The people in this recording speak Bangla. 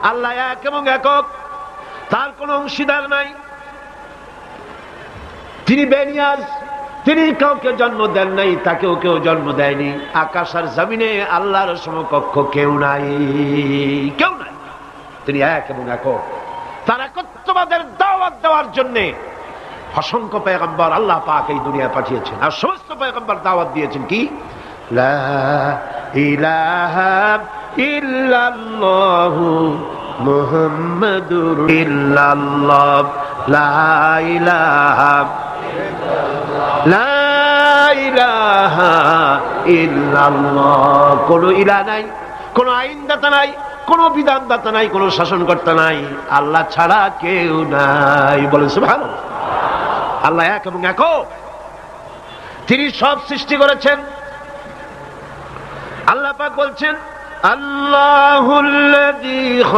আল্লাহ এক এবং একক, তার কোনো অংশীদার নাই, তিনি বেনিয়াজ, তিনি কাউকে জন্ম দেন নাই, তাকেও কেউ জন্ম দেয়নি। আকাশ আর জমিনে আল্লাহর সমকক্ষ কেউ নাই, কেউ নাই। তিনি এক এবং একক। তার একত্ববাদের দাওয়াত দেওয়ার জন্য অসংখ্য পয়গম্বর আল্লাহ পাক এই দুনিয়ায় পাঠিয়েছেন, আর সমস্ত পয়গম্বর দাওয়াত দিয়েছেন কি লা ইলাহা ইল্লাল্লাহু মুহাম্মাদুর ইল্লাল্লাহ, লা ইলাহা লা ইলাহা ইল্লাল্লাহ। কোন ইলাহ নাই, কোন আইনদাতা নাই, কোন বিধানদাতা নাই, কোন শাসনকর্তা নাই, আল্লাহ ছাড়া কেউ নাই। বলেন সুবহানাল্লাহ। আল্লাহ এক এবং একক, তিনি সব সৃষ্টি করেছেন। আল্লাহ পাক বলছেন আল্লাহুল্লাযী